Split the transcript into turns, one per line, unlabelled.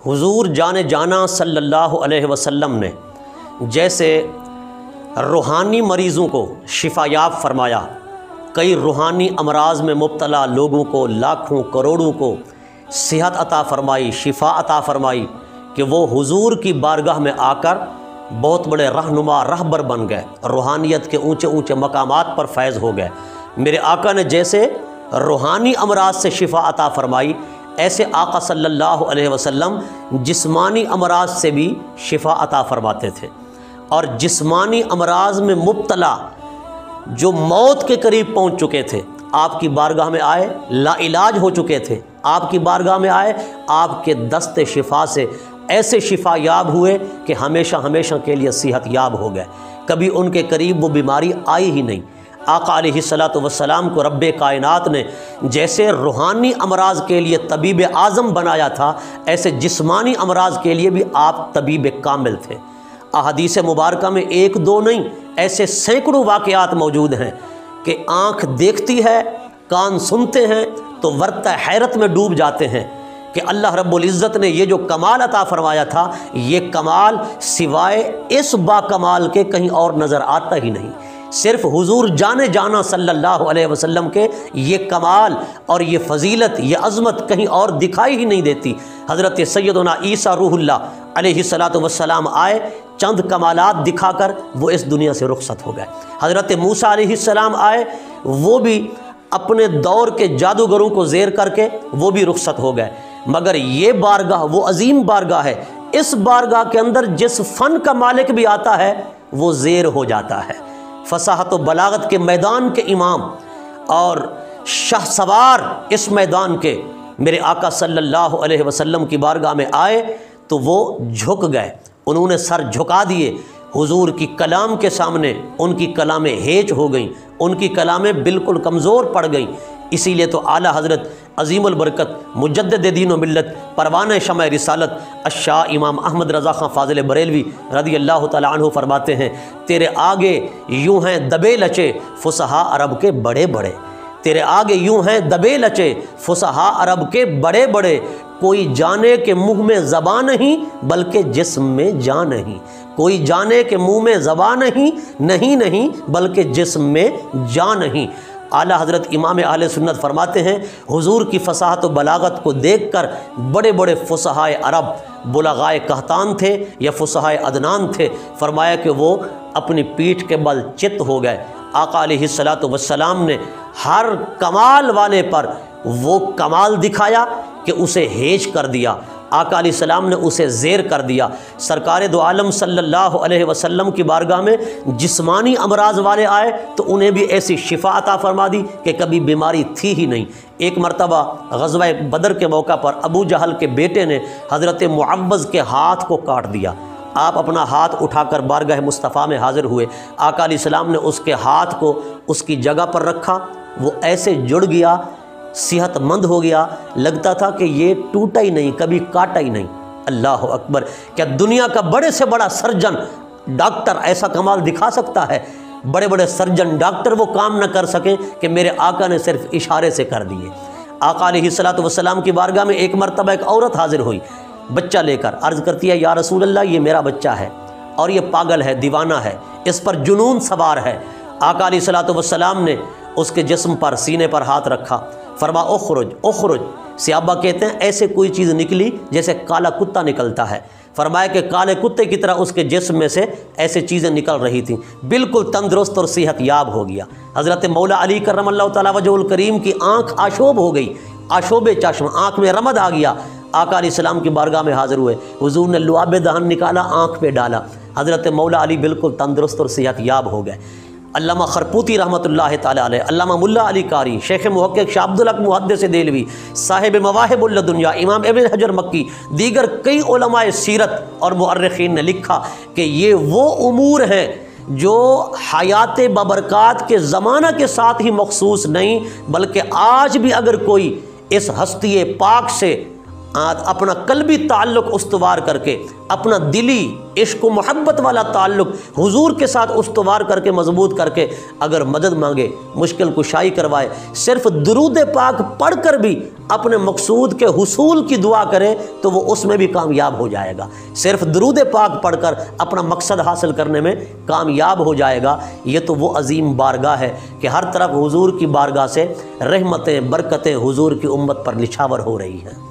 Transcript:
حضور جان جانا صلی اللہ علیہ وسلم نے جیسے روحانی مریضوں کو شفا یاب فرمایا، کئی روحانی امراض میں مبتلا لوگوں کو، لاکھوں کروڑوں کو صحت عطا فرمائی، شفا عطا فرمائی کہ وہ حضور کی بارگاہ میں آ کر بہت بڑے رہنما رہبر بن گئے، روحانیت کے اونچے اونچے مقامات پر فیض ہو گئے۔ میرے آقا نے جیسے روحانی امراض سے شفا عطا فرمائی، ایسے آقا صلی اللہ علیہ وسلم جسمانی امراض سے بھی شفا عطا فرماتے تھے، اور جسمانی امراض میں مبتلا جو موت کے قریب پہنچ چکے تھے آپ کی بارگاہ میں آئے، لا علاج ہو چکے تھے آپ کی بارگاہ میں آئے، آپ کے دست شفا سے ایسے شفا یاب ہوئے کہ ہمیشہ ہمیشہ کے لیے صحت یاب ہو گئے، کبھی ان کے قریب وہ بیماری آئی ہی نہیں۔ آقا علیہ الصلاۃ والسلام کو رب کائنات نے جیسے روحانی امراض کے لیے طبیب اعظم بنایا تھا، ایسے جسمانی امراض کے لیے بھی آپ طبیب کامل تھے۔ احادیث مبارکہ میں ایک دو نہیں، ایسے سینکڑوں واقعات موجود ہیں کہ آنکھ دیکھتی ہے، کان سنتے ہیں تو ورطہ حیرت میں ڈوب جاتے ہیں کہ اللہ رب العزت نے یہ جو کمال عطا فرمایا تھا، یہ کمال سوائے اس با کمال کے کہیں اور نظر آتا ہی نہیں۔ صرف حضور جانے جانا صلی اللہ علیہ وسلم کے یہ کمال اور یہ فضیلت، یہ عظمت کہیں اور دکھائی ہی نہیں دیتی۔ حضرت سیدنا عیسیٰ روح اللہ علیہ الصلاۃ والسلام آئے، چند کمالات دکھا کر وہ اس دنیا سے رخصت ہو گئے۔ حضرت موسیٰ علیہ السلام آئے، وہ بھی اپنے دور کے جادوگروں کو زیر کر کے وہ بھی رخصت ہو گئے، مگر یہ بارگاہ وہ عظیم بارگاہ ہے، اس بارگاہ کے اندر جس فن کا مالک بھی آتا ہے وہ زیر ہو جاتا ہے۔ فصاحت و بلاغت کے میدان کے امام اور شاہ سوار اس میدان کے میرے آقا صلی اللہ علیہ وسلم کی بارگاہ میں آئے تو وہ جھک گئے، انہوں نے سر جھکا دیے حضور کی کلام کے سامنے، ان کی کلامیں ہیچ ہو گئیں، ان کی کلامیں بالکل کمزور پڑ گئیں۔ اسی لیے تو اعلیٰ حضرت عظیم البرکت مجدد دین و ملت پروانہ شمع رسالت الشاہ امام احمد رضا خان فاضل بریلوی رضی اللہ تعالیٰ عنہ فرماتے ہیں، تیرے آگے یوں ہیں دبے لچے فصحاء عرب کے بڑے بڑے، تیرے آگے یوں ہیں دبے لچے فصحاء عرب کے بڑے بڑے، کوئی جانے کہ منہ میں زبان نہیں بلکہ جسم میں جان نہیں، کوئی جانے کہ منہ میں زبان نہیں بلکہ جسم میں جان نہیں۔ اعلیٰ حضرت امام اہل سنت فرماتے ہیں، حضور کی فصاحت و بلاغت کو دیکھ کر بڑے بڑے فصحائے عرب، بلغائے قحطان تھے یا فصحائے عدنان تھے، فرمایا کہ وہ اپنی پیٹھ کے بل چت ہو گئے۔ آقا علیہ الصلاۃ والسلام نے ہر کمال والے پر وہ کمال دکھایا کہ اسے ہیج کر دیا، آقا علیہ السلام نے اسے زیر کر دیا۔ سرکار دو عالم صلی اللہ علیہ وسلم کی بارگاہ میں جسمانی امراض والے آئے تو انہیں بھی ایسی شفا عطا فرما دی کہ کبھی بیماری تھی ہی نہیں۔ ایک مرتبہ غزوہ بدر کے موقع پر ابو جہل کے بیٹے نے حضرت معوذ کے ہاتھ کو کاٹ دیا، آپ اپنا ہاتھ اٹھا کر بارگاہ مصطفیٰ میں حاضر ہوئے، آقا علیہ السلام نے اس کے ہاتھ کو اس کی جگہ پر رکھا، وہ ایسے جڑ گیا، صحت مند ہو گیا، لگتا تھا کہ یہ ٹوٹا ہی نہیں، کبھی کاٹا ہی نہیں۔ اللہ اکبر! کیا دنیا کا بڑے سے بڑا سرجن ڈاکٹر ایسا کمال دکھا سکتا ہے؟ بڑے بڑے سرجن ڈاکٹر وہ کام نہ کر سکیں کہ میرے آقا نے صرف اشارے سے کر دیے۔ آقا علیہ الصلاۃ والسلام کی بارگاہ میں ایک مرتبہ ایک عورت حاضر ہوئی بچہ لے کر، عرض کرتی ہے یا رسول اللہ یہ میرا بچہ ہے اور یہ پاگل ہے، دیوانہ ہے، اس پر جنون سوار ہے۔ آقا علیہ الصلاۃ والسلام نے اس کے جسم پر، سینے پر ہاتھ رکھا، فرما اخرج اخرج۔ صحابہ کہتے ہیں ایسے کوئی چیز نکلی جیسے کالا کتا نکلتا ہے، فرمایا کہ کالے کتے کی طرح اس کے جسم میں سے ایسے چیزیں نکل رہی تھیں، بالکل تندرست اور صحت یاب ہو گیا۔ حضرت مولا علی کرم اللہ تعالیٰ وجہ الکریم کی آنکھ آشوب ہو گئی، آشوب چشم، آنکھ میں رمد آ گیا۔ آقا علیہ السلام کی بارگاہ میں حاضر ہوئے، حضور نے لعاب دہن نکالا، آنکھ پہ ڈالا، حضرت مولا علی بالکل تندرست اور صحت یاب ہو گئے۔ علامہ خرپوتی رحمۃ اللہ تعالیٰ علیہ، علامہ ملا علی قاری، شیخ محقق شاہ عبدالحق محدث دہلوی، صاحب مواہب الدنیا، امام ابن حجر مکی، دیگر کئی علماء سیرت اور مؤرخین نے لکھا کہ یہ وہ امور ہیں جو حیات بابرکات کے زمانہ کے ساتھ ہی مخصوص نہیں، بلکہ آج بھی اگر کوئی اس ہستی پاک سے اپنا قلبی تعلق استوار کر کے، اپنا دلی عشق و محبت والا تعلق حضور کے ساتھ استوار کر کے، مضبوط کر کے اگر مدد مانگے، مشکل کشائی کروائے، صرف درود پاک پڑھ کر بھی اپنے مقصود کے حصول کی دعا کرے تو وہ اس میں بھی کامیاب ہو جائے گا۔ صرف درود پاک پڑھ کر اپنا مقصد حاصل کرنے میں کامیاب ہو جائے گا۔ یہ تو وہ عظیم بارگاہ ہے کہ ہر طرف حضور کی بارگاہ سے رحمتیں، برکتیں حضور کی امت پر نچھاور ہو رہی ہیں۔